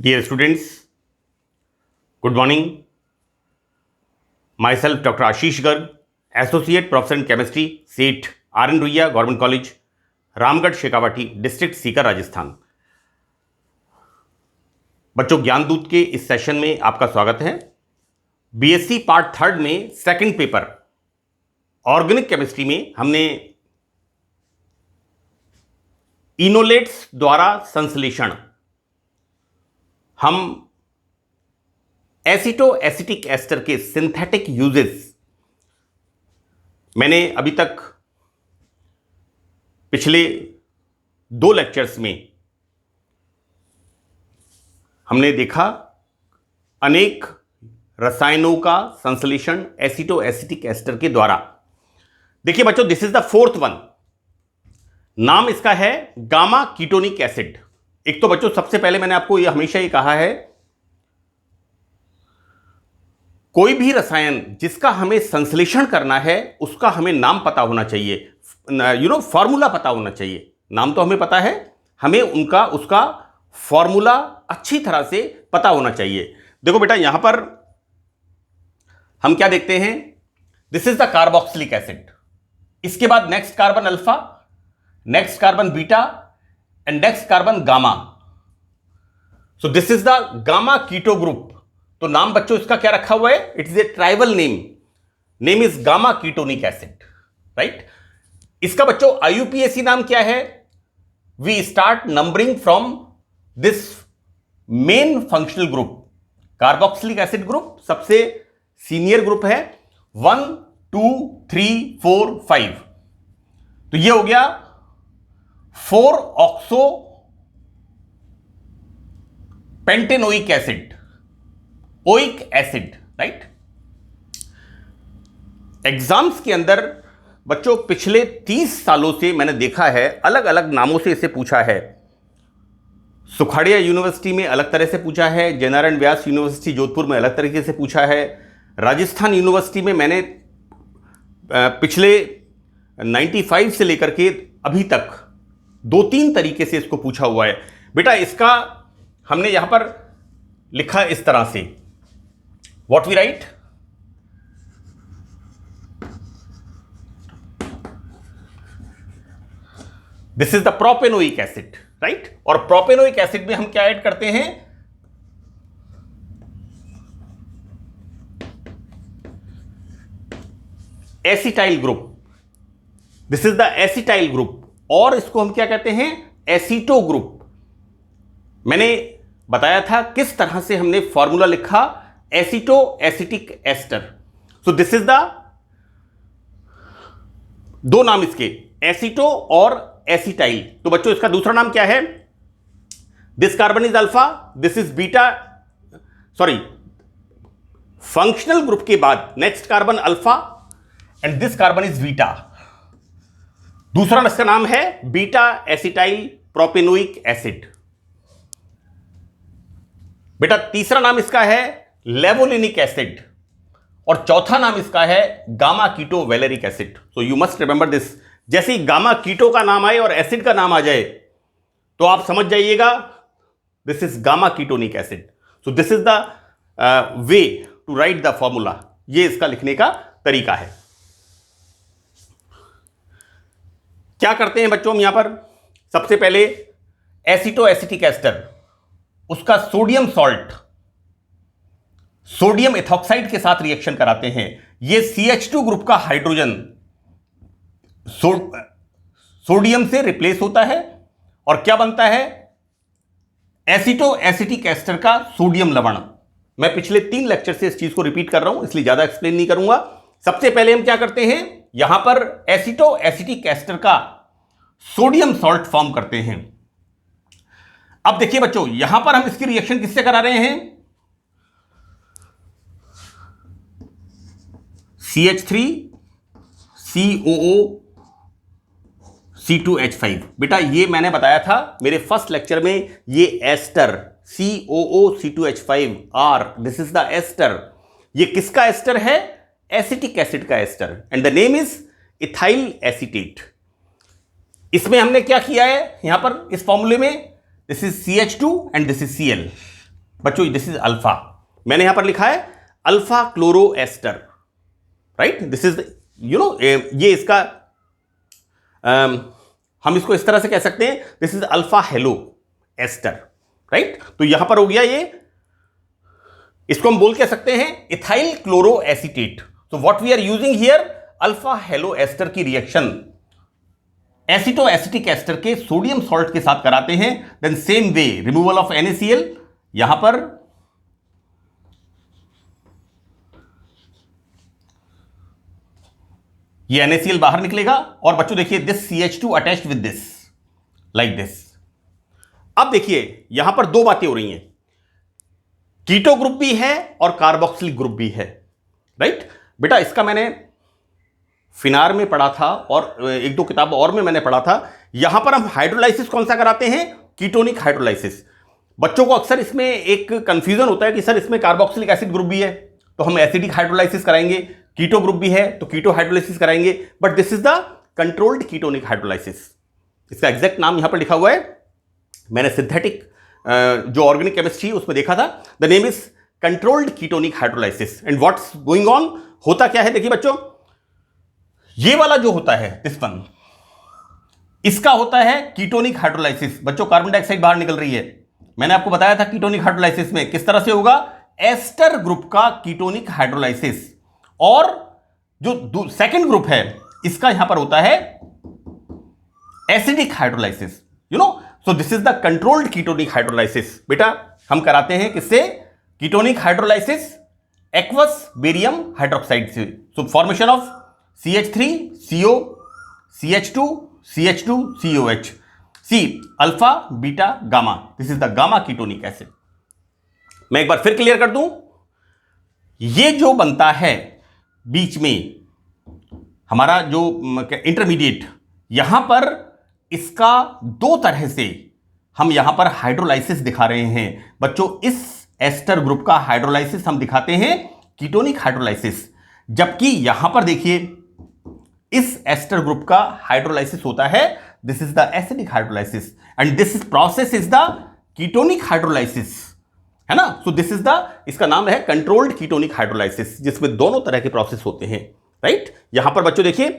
Dear students, good morning. Myself Dr. Ashish Garg, Associate Professor in Chemistry, SEET, R.N. Ruia, Government College, Ramgarh Shekhawati, district Sikar, Rajasthan. बच्चों, ज्ञानदूत के इस session में आपका स्वागत है। बीएससी पार्ट थर्ड में सेकंड पेपर ऑर्गेनिक केमिस्ट्री में हमने इनोलेट्स द्वारा संश्लेषण, हम एसिटो एसिटिक एस्टर के सिंथेटिक यूजेस, मैंने अभी तक पिछले 2 लेक्चर्स में हमने देखा अनेक रसायनों का संश्लेषण एसिटो एसिटिक एस्टर के द्वारा। देखिए बच्चों, this is the fourth one. नाम इसका है गामा कीटोनिक एसिड। एक तो बच्चों सबसे पहले मैंने आपको ये हमेशा ही कहा है, कोई भी रसायन जिसका हमें संश्लेषण करना है उसका हमें नाम पता होना चाहिए, फॉर्मूला पता होना चाहिए। नाम तो हमें पता है, हमें उसका फॉर्मूला अच्छी तरह से पता होना चाहिए। देखो बेटा, यहां पर हम क्या देखते हैं, this is the carboxylic acid. इसके बाद next carbon alpha, next carbon beta and next carbon gamma. So this is the gamma keto group. तो नाम बच्चों इसका क्या रखा हुआ है, it is a tribal name is gamma ketonic acid, right. इसका बच्चों आईयूपीएसी नाम क्या है, we start numbering from this main functional group. Carboxylic acid group सबसे सीनियर ग्रुप है, 1 2 3 4 5। तो ये हो गया 4 oxo pentanoic acid, oic acid, right. Exams के अंदर बच्चों पिछले 30 सालों से मैंने देखा है अलग अलग नामों से इसे पूछा है। सुखाड़िया यूनिवर्सिटी में अलग तरह से पूछा है, जयनारायण व्यास यूनिवर्सिटी जोधपुर में अलग तरीके से पूछा है, राजस्थान यूनिवर्सिटी में मैंने पिछले 95 से लेकर के अभी तक 2-3 तरीके से इसको पूछा हुआ है। बेटा इसका हमने यहां पर लिखा इस तरह से, what we write, this is the propanoic acid, right. और प्रोपेनोइक एसिड में हम क्या ऐड करते हैं, acetyl group. This is the acetyl group, और इसको हम क्या कहते हैं, एसीटो ग्रुप। मैंने बताया था किस तरह से हमने फॉर्मूला लिखा, aceto acetic ester. So this is the दो नाम इसके, एसिटो और एसिटाइल। तो बच्चों इसका दूसरा नाम क्या है, this carbon is alpha, this is beta, sorry, functional group के बाद next carbon alpha and this carbon is beta. दूसरा इसका नाम है बीटा एसिटाइल प्रोपेनोइक एसिड। बेटा तीसरा नाम इसका है लेवोलिनिक एसिड, और चौथा नाम इसका है gamma keto valeric acid. So you must remember this. जैसे ही गामा कीटो का नाम आए और एसिड का नाम आ जाए तो आप समझ जाइएगा this is gamma ketonic acid. So this is the way to write the formula. ये इसका लिखने का तरीका है। क्या करते हैं बच्चों हम यहां पर, सबसे पहले एसिटो एसिटिक एस्टर, उसका सोडियम सॉल्ट सोडियम एथॉक्साइड के साथ रिएक्शन कराते हैं। ये CH2 ग्रुप का हाइड्रोजन सोडियम से रिप्लेस होता है और क्या बनता है, एसिटो एसिटिक एस्टर का सोडियम लवण। मैं पिछले 3 लेक्चर से इस चीज को रिपीट कर रहा हूं, इसलिए ज्यादा एक्सप्लेन नहीं करूंगा। सबसे पहले हम क्या करते हैं, यहां पर एसिटो एसिटिक एस्टर का सोडियम सॉल्ट फॉर्म करते हैं। अब देखिए बच्चों, यहां पर हम इसकी रिएक्शन किससे करा रहे हैं, CH3 COO C2H5। बेटा ये मैंने बताया था मेरे फर्स्ट लेक्चर में, ये ester COO C2H5 R, this is the ester. ये किसका एस्टर है, एसिटिक एसिड का ester, and the name is ethyl acetate. इसमें हमने क्या किया है यहां पर इस फॉर्मूले में, this is CH2 and this is Cl। बच्चों दिस इज अल्फा, मैंने यहां पर लिखा है alpha chloro ester, right. This is ये इसका हम इसको इस तरह से कह सकते हैं, this is alpha halo ester, right. तो यहां पर हो गया ये, इसको हम बोल कह सकते हैं इथाइल क्लोरो एसीटेट। तो what we are using here, alpha halo ester की रिएक्शन एसिटो एसिटिक एस्टर के सोडियम सॉल्ट के साथ कराते हैं, then same way removal of NaCl, यहां पर ये NaCl बाहर निकलेगा और बच्चों देखिए this CH2 attached with this like this. अब देखिए यहां पर दो बातें हो रही हैं, कीटो ग्रुप भी है और कार्बोक्सिलिक ग्रुप भी है, राइट। बेटा इसका मैंने फिनार में पढ़ा था और एक दो किताब और में मैंने पढ़ा था। यहां पर हम हाइड्रोलाइसिस कौन सा कराते हैं, कीटोनिक हाइड्रोलाइसिस। बच्चों को अक्सर इसमें एक कंफ्यूजन होता है कि सर इसमें कार्बोक्सिलिक एसिड ग्रुप भी है तो हम एसिडिक हाइड्रोलाइसिस कराएंगे, कीटो ग्रुप भी है तो कीटो हाइड्रोलाइसिस कराएंगे, but this is the controlled ketonic hydrolysis. इसका एग्जैक्ट नाम यहां पर लिखा हुआ है, मैंने सिंथेटिक जो ऑर्गेनिक केमिस्ट्री उसमें देखा था, the name is controlled ketonic hydrolysis. And what's going on, होता क्या है, देखिए बच्चों ये वाला जो होता है दिस वन, इसका होता है कीटोनिक हाइड्रोलाइसिस। बच्चों कार्बन डाइऑक्साइड बाहर निकल रही है, मैंने आपको बताया था कीटोनिक हाइड्रोलाइसिस में किस तरह से होगा, एस्टर ग्रुप का कीटोनिक हाइड्रोलाइसिस, और जो सेकंड ग्रुप है इसका यहां पर होता है acidic hydrolysis, so this is the controlled ketonic hydrolysis. बेटा हम कराते हैं किससे, ketonic hydrolysis aqueous barium hydroxide से। So formation of CH3CO CH2 CH2 COH, C alpha beta gamma, this is the gamma ketonic acid. मैं एक बार फिर clear कर दूं, ये जो बनता है बीच में हमारा जो इंटरमीडिएट, यहां पर इसका दो तरह से हम यहां पर हाइड्रोलाइसिस दिखा रहे हैं। बच्चों इस एस्टर ग्रुप का हाइड्रोलाइसिस हम दिखाते हैं कीटोनिक हाइड्रोलाइसिस, जबकि यहां पर देखिए इस एस्टर ग्रुप का हाइड्रोलाइसिस होता है, this is the acidic hydrolysis and this process is the ketonic hydrolysis, है ना। सो दिस इज द, इसका नाम है कंट्रोल्ड कीटोनिक हाइड्रोलाइसिस, जिसमें दोनों तरह के प्रोसेस होते हैं, राइट। यहां पर बच्चों देखिए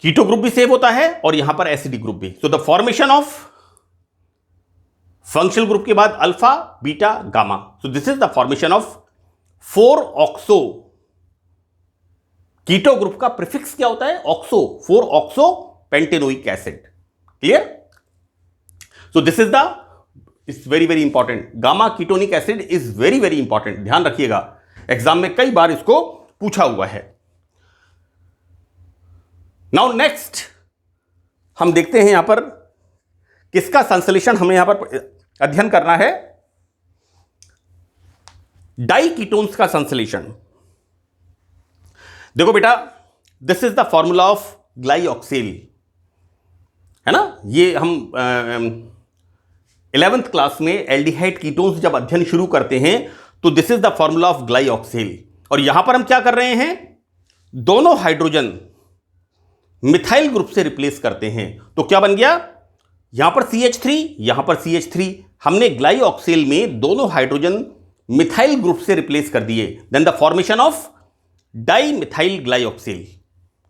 कीटो ग्रुप भी सेव होता है और यहां पर एसिडिक ग्रुप भी। So the formation of functional group के बाद alpha beta gamma, so this is the formation of 4 oxo. Keto group का प्रीफिक्स क्या होता है, oxo, 4 oxo pentanoic acid, clear. So this is the, it's very very important, gamma ketonic acid is very very important, ध्यान रखिएगा, exam में कई बार इसको पूछा हुआ है। नाउ नेक्स्ट हम देखते हैं यहां पर किसका संश्लेषण हमें यहां पर अध्ययन करना है, डाइकीटोन्स का संश्लेषण। देखो बेटा this is the formula of glyoxal, है ना। ये हम 11th क्लास में एल्डिहाइड कीटोन्स जब अध्ययन शुरू करते हैं तो this is the formula of glyoxal, और यहां पर हम क्या कर रहे हैं, दोनों हाइड्रोजन मिथाइल ग्रुप से रिप्लेस करते हैं। तो क्या बन गया, यहां पर CH3 यहां पर CH3, हमने ग्लाइऑक्सेल में दोनों हाइड्रोजन मिथाइल ग्रुप से रिप्लेस कर दिए, then the formation of dimethyl glyoxal,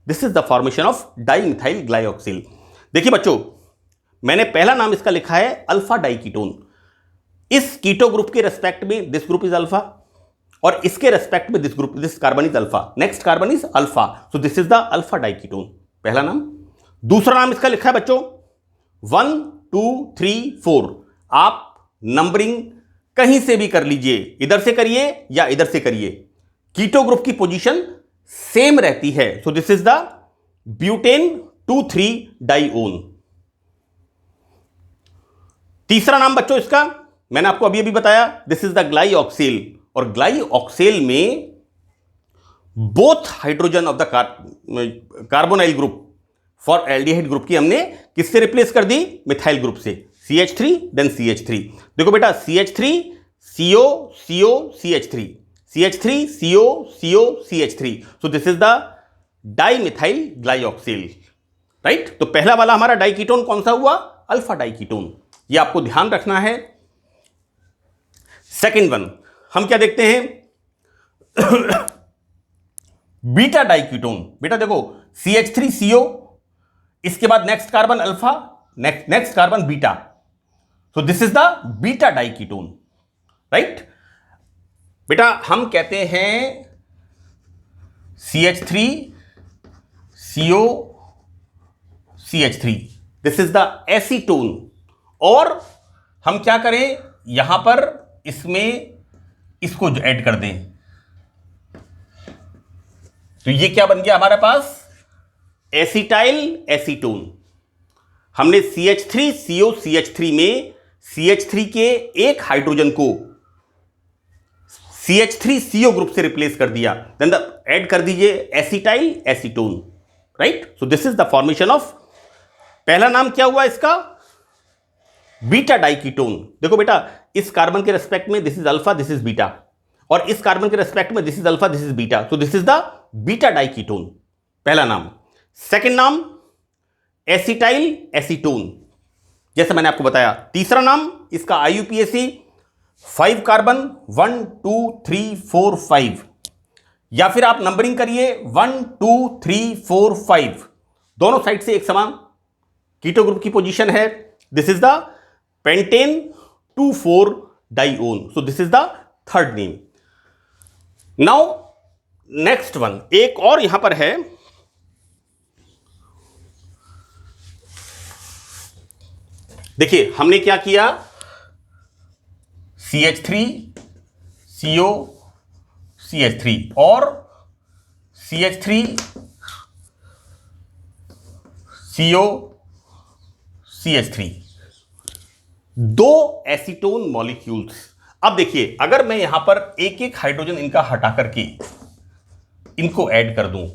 this is the formation of dimethyl glyoxal. देखिए बच्चों मैंने पहला नाम इसका लिखा है अल्फा डाइकीटोन, इस कीटो ग्रुप के रेस्पेक्ट में दिस ग्रुप इज अल्फा और इसके रेस्पेक्ट में this group, this carbon is alpha, next carbon is alpha, so this is the alpha diketone, पहला नाम। दूसरा नाम इसका लिखा है बच्चों 1 2 3 4, आप नंबरिंग कहीं से भी कर लीजिए, इधर से करिए या इधर से करिए, कीटो ग्रुप की पोजीशन सेम रहती है, so this is the butane 2,3 डाइओन। तीसरा नाम बच्चों इसका मैंने आपको अभी अभी बताया, दिस इज द ग्लाइऑक्सेल, और ग्लाइऑक्सेल में both hydrogen of the carbonyl group for aldehyde group की हमने किससे रिप्लेस कर दी, मिथाइल ग्रुप से, CH3 देन CH3। देखो बेटा CH3 CO CO CH3 CH3 CO CO CH3, so this is the dimethyl glyoxal, right. तो पहला वाला हमारा डाइकीटोन कौन सा हुआ, अल्फा डाइकीटोन, ये आपको ध्यान रखना है। सेकेंड वन हम क्या देखते हैं, बीटा डाइकीटोन। बेटा देखो CH3CO, इसके बाद next carbon alpha, next carbon beta, so this is the beta diketone, right. बेटा हम कहते हैं CH3CO CH3, this is the acetone. और हम क्या करें यहां पर, इसमें इसको ऐड कर दें, तो ये क्या बन गया हमारे पास, एसिटाइल एसीटोन। हमने CH3CO CH3 में CH3 के एक हाइड्रोजन को CH3CO ग्रुप से रिप्लेस कर दिया, देन ऐड कर दीजिए acetyl acetone, right. So this is the formation of, पहला नाम क्या हुआ इसका, बीटा डाइकीटोन। देखो बेटा इस कार्बन के रेस्पेक्ट में this is alpha, this is beta, और इस कार्बन के रेस्पेक्ट में this is alpha, this is beta, so this is the beta diketone, पहला नाम। सेकंड नाम एसिटाइल एसीटोन, जैसे मैंने आपको बताया। तीसरा नाम इसका IUPAC 5 कार्बन 1 2 3 4 5, या फिर आप नंबरिंग करिए 1 2 3 4 5, दोनों साइड से एक समान कीटो ग्रुप की पोजीशन है। This is the pentane 2,4 dione, so this is the third name. Now next one, एक और यहां पर है, देखिए हमने क्या किया, CH3CO CH3 और CH3CO CH3, दो एसीटोन मॉलिक्यूल्स। अब देखिए अगर मैं यहां पर एक एक हाइड्रोजन इनका हटा करके इनको ऐड कर दूं,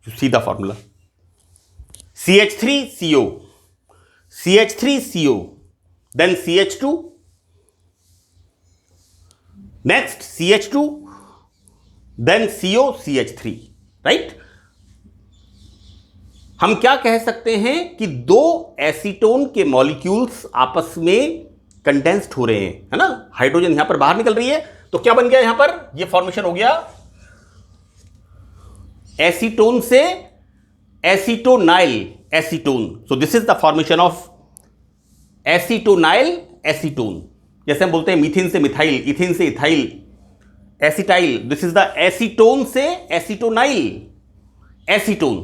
सीधा formula CH3CO CH3CO, then CH2, next CH2, then CO CH3, right. हम क्या कह सकते हैं कि दो एसीटोन के मॉलिक्यूल्स आपस में कंडेंस्ड हो रहे हैं, है ना, हाइड्रोजन यहां पर बाहर निकल रही है, तो क्या बन गया यहां पर, ये फॉर्मेशन हो गया एसीटोन से acetonyl acetone, so this is the formation of acetonyl acetone. जैसे हम बोलते हैं मीथिन से मिथाइल, इथिन से ethyl, acetyl, this is the acetone से एसीटोनाइल एसीटोन,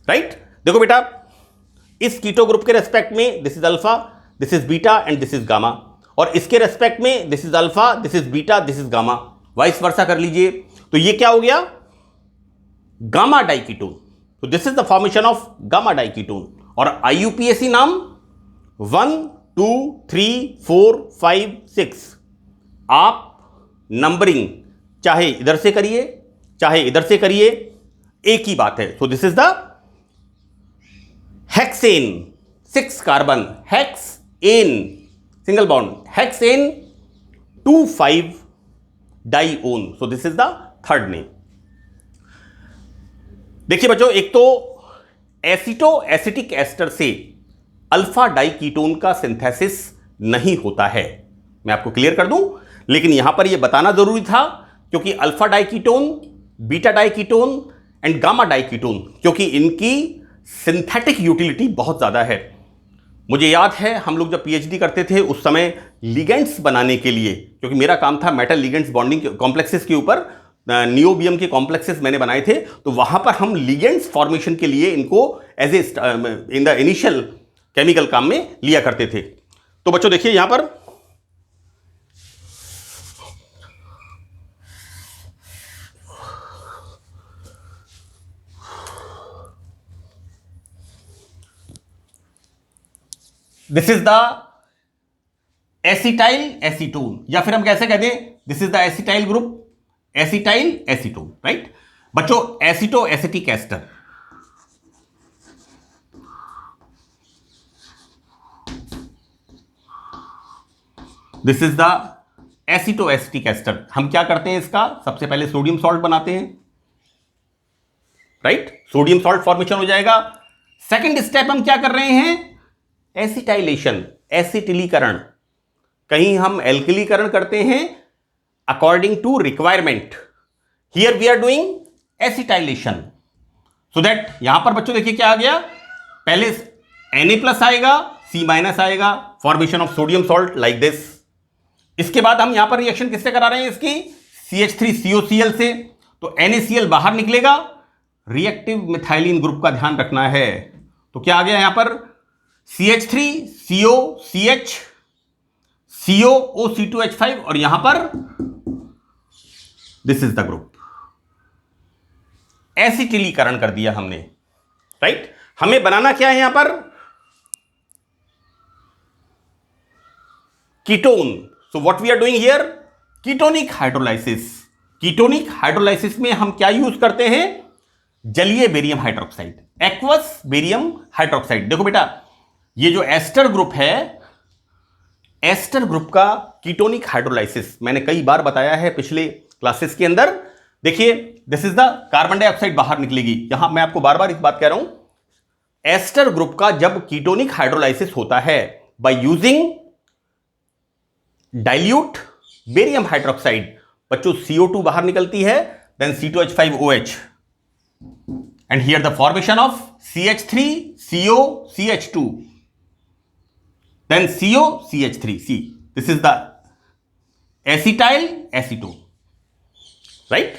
राइट। देखो बेटा इस कीटो ग्रुप के रेस्पेक्ट में this is alpha, this is beta and this is gamma, और इसके रेस्पेक्ट में this is alpha, this is beta, this is gamma, vice versa कर लीजिए, तो ये क्या हो गया, गामा डाइकीटोन। तो this is the formation of gamma diketone. और IUPAC नाम 1 2 3 4 5 6, आप नंबरिंग चाहे इधर से करिए चाहे इधर से करिए, एक ही बात है। So this is the hexane, 6 carbon, hexane single bond, hexane 2 5 dione, so this is the third name. देखिए बच्चों, एक तो एसिटो एसिटिक एस्टर से अल्फा डाइकीटोन का सिंथेसिस नहीं होता है, मैं आपको क्लियर कर दूं, लेकिन यहां पर यह बताना जरूरी था क्योंकि alpha diketone, beta diketone and gamma diketone, क्योंकि इनकी सिंथेटिक यूटिलिटी बहुत ज्यादा है। मुझे याद है हम लोग जब PhD करते थे उस समय लिगेंड्स बनाने के लिए, क्योंकि मेरा काम था मेटल लिगेंड्स बॉन्डिंग कॉम्प्लेक्सेस के ऊपर, नियोबियम के कॉम्प्लेक्सेस मैंने बनाए थे, तो वहां पर हम लिगेंड्स फॉर्मेशन के लिए इनको as a in the initial chemical काम में लिया करते थे। तो बच्चों देखिए यहां पर this is the acetyl acetone, या फिर हम कैसे कहते हैं, this is the acetyl group, acetyl acetone, right. बच्चों aceto acetic ester, this is the aceto acetic ester. हम क्या करते हैं इसका, सबसे पहले सोडियम सॉल्ट बनाते हैं, राइट, सोडियम सॉल्ट फॉर्मेशन हो जाएगा। सेकंड स्टेप हम क्या कर रहे हैं, एसिटाइलेशन, एसिटिलीकरण, कहीं हम एल्किलीकरण करते हैं according to requirement. Here we are doing acetylation, so that यहां पर बच्चों देखिए क्या आ गया, पहले Na+ आएगा, C- आएगा, formation of sodium salt like this. इसके बाद हम यहां पर रिएक्शन किससे करा रहे हैं इसकी, CH3COCl से, तो NaCl बाहर निकलेगा, रिएक्टिव मिथाइलिन ग्रुप का ध्यान रखना है। तो क्या आ गया यहां पर, CH3COCH COO2H5 और यहां पर दिस इज द ग्रुप, एसिटिलीकरण कर दिया हमने, राइट। हमें बनाना क्या है यहां पर, ketone. So what we are doing here, ketonic hydrolysis. Ketonic hydrolysis में हम क्या यूज करते हैं, जलीय barium hydroxide, aqueous barium hydroxide. देखो बेटा, ये जो एस्टर ग्रुप है, एस्टर ग्रुप का कीटोनिक हाइड्रोलाइसिस मैंने कई बार बताया है पिछले क्लासेस के अंदर। देखिए this is the carbon dioxide बाहर निकलेगी, यहां मैं आपको बार बार इस बात कह रहा हूं, एस्टर ग्रुप का जब कीटोनिक हाइड्रोलाइसिस होता है by using dilute barium hydroxide, बच्चों CO2 बाहर निकलती है, then C2H5OH and here the formation of CH3COCH2 then COCH3C. This is the acetyl acetone, right?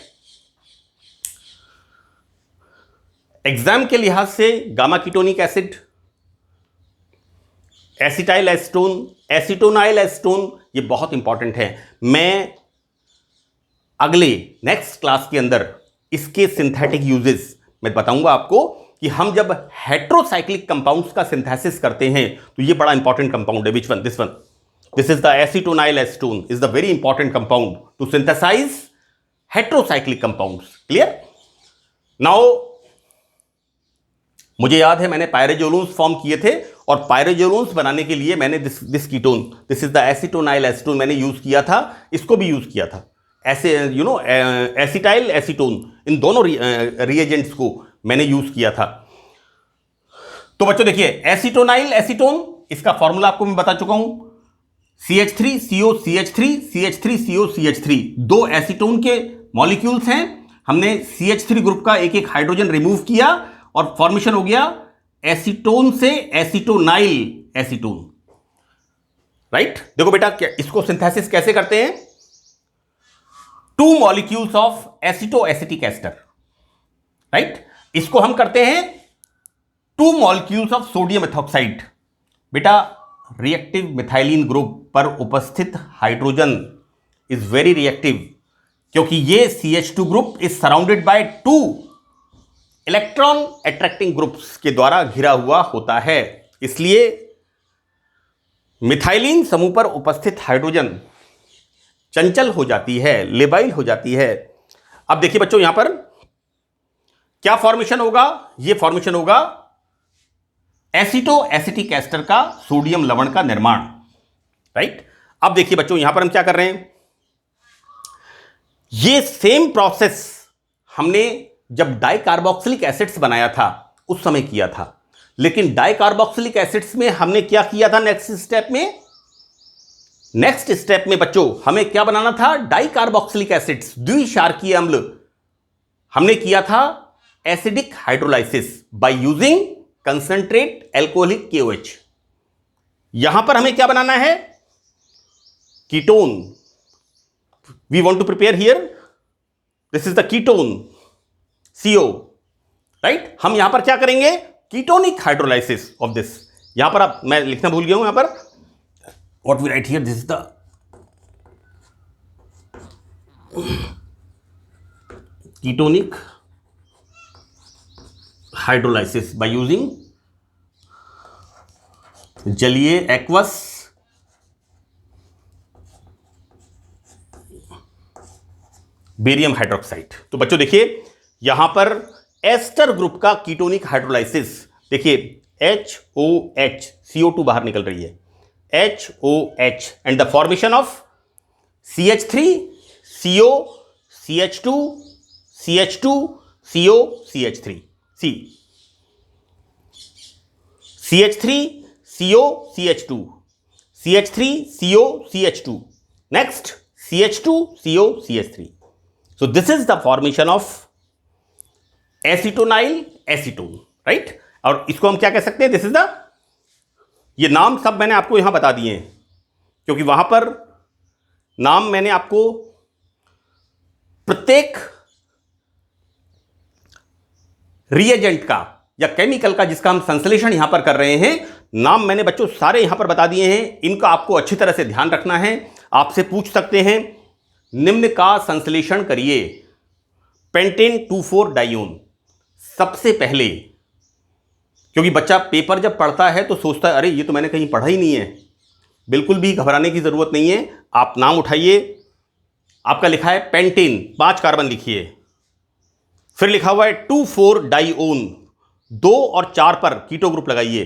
Exam के लिहाज से gamma ketonic acid, acetyl acetone, acetonyl acetone, ये बहुत इंपॉर्टेंट है। मैं अगले नेक्स्ट क्लास के अंदर इसके सिंथेटिक यूजेस मैं बताऊंगा आपको कि हम जब हेट्रोसाइक्लिक कंपाउंड्स का सिंथेसिस करते हैं तो ये बड़ा इंपॉर्टेंट कंपाउंड है। Which one, this one, this is the acetonyl acetone, is the very important compound to synthesize heterocyclic compounds. Clear? Now मुझे याद है मैंने पायरेजोलून्स फॉर्म किए थे और पायरेजोलून्स बनाने के लिए मैंने this ketone, this is the acetonyl acetone मैंने यूज किया था, इसको भी यूज किया था, ऐसे एसिटाइल एसीटोन, इन दोनों रिएजेंट्स को मैंने यूज किया था। तो बच्चों देखिए एसीटोनाइल एसीटोन, इसका फॉर्मूला आपको मैं बता चुका हूं, CH3COCH3 दो एसीटोन के मॉलिक्यूल्स हैं। हमने CH3 ग्रुप का एक एक हाइड्रोजन रिमूव किया और फॉर्मेशन हो गया एसीटोन से एसीटोनाइल एसीटोन, राइट। देखो बेटा इसको सिंथेसिस कैसे करते हैं, 2 मॉलिक्यूल्स ऑफ एसिटोएसिटिक एस्टर, राइट। इसको हम करते हैं 2 मॉलिक्यूल्स ऑफ सोडियम एथॉक्साइड। बेटा रिएक्टिव मिथाइलिन ग्रुप पर उपस्थित हाइड्रोजन इज वेरी रिएक्टिव, क्योंकि ये CH2 group is surrounded by 2 electron attracting groups के द्वारा घिरा हुआ होता है। इसलिए मिथाइलिन समूह पर उपस्थित हाइड्रोजन चंचल हो जाती है, लेबाइल हो जाती है। अब देखिए बच्चों यहां पर क्या फॉर्मेशन होगा, यह फॉर्मेशन होगा एसिटोएसिटिक एस्टर का सोडियम लवण का निर्माण, राइट। अब देखिए बच्चों यहां पर हम क्या कर रहे हैं, यह सेम प्रोसेस हमने जब डाइकार्बोक्सिलिक एसिड्स बनाया था उस समय किया था, लेकिन डाइकार्बोक्सिलिक एसिड्स में हमने क्या किया था, नेक्स्ट स्टेप में बच्चों हमें क्या बनाना था, डाइकार्बोक्सिलिक एसिड्स, द्विक्षारकीय अम्ल। हमने किया था acidic hydrolysis by using concentrate alcoholic KOH। यहां पर हमें क्या बनाना है, ketone. We want to prepare here, this is the ketone CO, right. हम यहां पर क्या करेंगे, कीटोनिक हाइड्रोलाइसिस ऑफ दिस। यहां पर आप, मैं लिखना भूल गया हूं, यहां पर what we write here, this is the ketonic hydrolysis by using जलीय एक्वस बेरियम हाइड्रोक्साइड। तो बच्चों देखिए यहां पर एस्टर ग्रुप का कीटोनिक हाइड्रोलाइसिस, देखिए HOH, CO2 बाहर निकल रही है, HOH and the formation of CH3 CO CH2 CH2 CO CH3 C, CH3 CO CH2 CH3CO CH2, next CH2CO CH3. So this is the formation of acetonyl acetone, right. और इसको हम क्या कह सकते हैं, दिस इज द, ये नाम सब मैंने आपको यहां बता दिए हैं क्योंकि वहां पर नाम मैंने आपको प्रत्येक रिएजेंट का या केमिकल का जिसका हम संश्लेषण यहां पर कर रहे हैं, नाम मैंने बच्चों सारे यहां पर बता दिए हैं। इनका आपको अच्छी तरह से ध्यान रखना है। आपसे पूछ सकते हैं निम्न का संश्लेषण करिए। पेंटेन 2,4 डाइओन सबसे पहले, क्योंकि बच्चा पेपर जब पढ़ता है तो सोचता है अरे ये तो मैंने कहीं पढ़ा ही नहीं है। बिल्कुल भी घबराने की जरूरत नहीं है। आप नाम उठाइए, आपका लिखा है पेंटेन, 5 कार्बन लिखिए, फिर लिखा हुआ है 2,4 डाइओन, 2 और 4 पर कीटो ग्रुप लगाइए,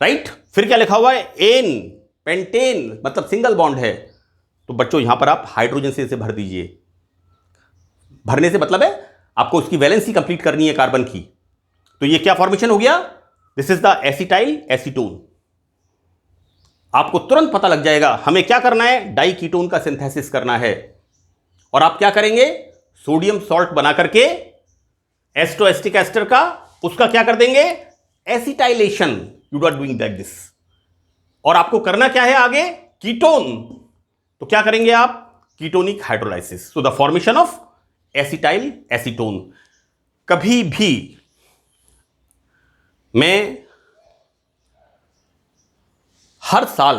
राइट। फिर क्या लिखा हुआ है, एन, पेंटेन मतलब सिंगल बॉन्ड है, तो बच्चों यहां पर आप हाइड्रोजन से इसे भर दीजिए। भरने से मतलब है आपको उसकी वैलेंसी कंप्लीट करनी है कार्बन की। तो ये क्या फॉर्मेशन हो गया, this is the acetyl acetone. आपको तुरंत पता लग जाएगा हमें क्या करना है, डाई कीटोन का सिंथेसिस करना है। और आप क्या करेंगे, सोडियम सॉल्ट बना करके एस्टोएस्टिक एस्टर का उसका क्या कर देंगे, acetylation. You are doing that this. और आपको करना क्या है आगे, कीटोन। तो क्या करेंगे आप, ketonic hydrolysis. So the formation of acetyl acetone. कभी भी मैं हर साल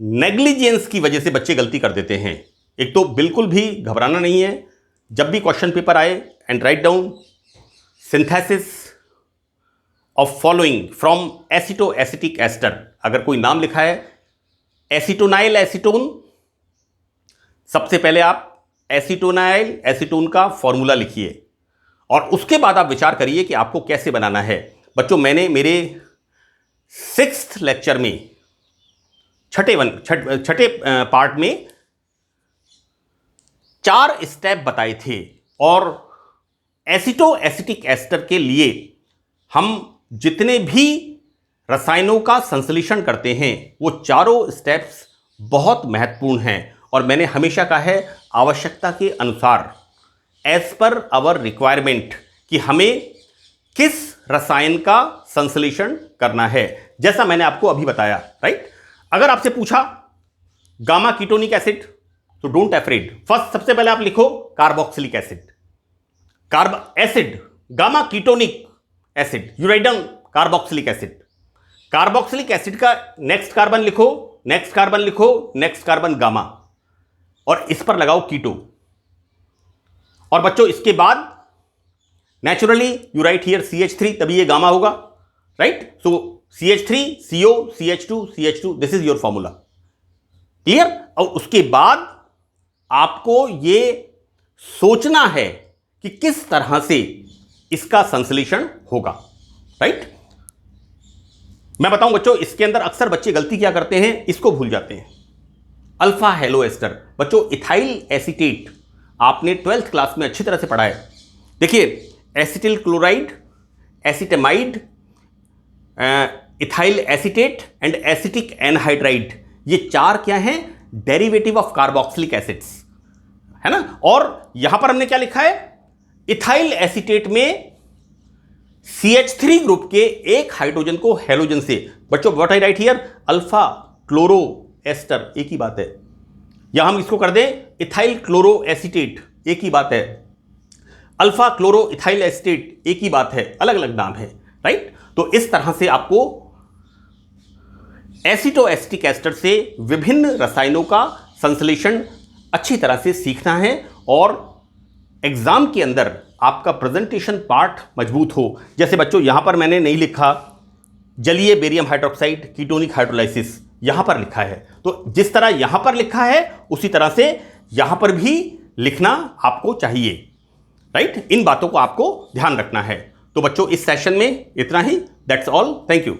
नेग्लिजेंस की वजह से बच्चे गलती कर देते हैं। एक तो बिल्कुल भी घबराना नहीं है, जब भी क्वेश्चन पेपर आए and write down synthesis of following from aceto acetic ester. अगर कोई नाम लिखा है एसीटोनाइल एसीटोन, सबसे पहले आप एसीटोनाइल एसीटोन का फॉर्मूला लिखिए और उसके बाद आप विचार करिए कि आपको कैसे बनाना है। बच्चों मैंने मेरे 6th लेक्चर में छठे पार्ट में 4 स्टेप बताए थे और एसिटो एसिटिक एस्टर के लिए हम जितने भी रसायनों का संश्लेषण करते हैं वो चारों स्टेप्स बहुत महत्वपूर्ण हैं। और मैंने हमेशा कहा है आवश्यकता के अनुसार, एज पर आवर रिक्वायरमेंट, कि हमें किस रसायन का संश्लेषण करना है, जैसा मैंने आपको अभी बताया, राइट। अगर आपसे पूछा गामा कीटोनिक एसिड, तो डोंट अफ्रेड, फर्स्ट सबसे पहले आप लिखो carboxylic acid. Acid gamma ketonic acid, you write down carboxylic acid. Carboxylic acid का नेक्स्ट कार्बन लिखो, नेक्स्ट कार्बन लिखो, नेक्स्ट कार्बन गामा, और इस पर लगाओ कीटो। और बच्चों इसके बाद naturally you right here CH3, तभी ये गामा होगा, right. So CH3CO CH2 this is your formula, clear. और उसके बाद आपको ये सोचना है कि किस तरह से इसका संश्लेषण होगा, राइट। मैं बताऊं बच्चों, इसके अंदर अक्सर बच्चे गलती क्या करते हैं, इसको भूल जाते हैं, अल्फा हेलो एस्टर। बच्चों इथाइल एसीटेट आपने 12th क्लास में अच्छी तरह से पढ़ा है। देखिए acetyl chloride, acetamide, ethyl acetate and acetic anhydride, ये 4 क्या हैं, डेरिवेटिव ऑफ कार्बोक्सिलिक एसिड्स, है ना। और यहां पर हमने क्या लिखा है, इथाइल एसीटेट में CH3 ग्रुप के एक हाइड्रोजन को हेलोजन से, बच्चों what I write here, alpha chloro ester, एक ही बात है। या हम इसको कर दें इथाइल क्लोरो एसीटेट, एक ही बात है। अल्फा क्लोरो इथाइल एसीटेट, एक ही बात है, अलग अलग नाम है, राइट। तो इस तरह से आपको एसिटो एसिटिक एस्टर से विभिन्न रसायनों का संश्लेषण अच्छी तरह से सीखना है और एग्जाम के अंदर आपका प्रेजेंटेशन पार्ट मजबूत हो। जैसे बच्चों यहां पर मैंने नहीं लिखा जलीय बेरियम हाइड्रोक्साइड कीटोनिक हाइड्रोलाइसिस, यहां पर लिखा है, तो जिस तरह यहां पर लिखा है उसी तरह से यहां पर भी लिखना आपको चाहिए, राइट। इन बातों को आपको ध्यान रखना है। तो बच्चों इस सेशन में इतना ही, दैट्स ऑल, थैंक यू।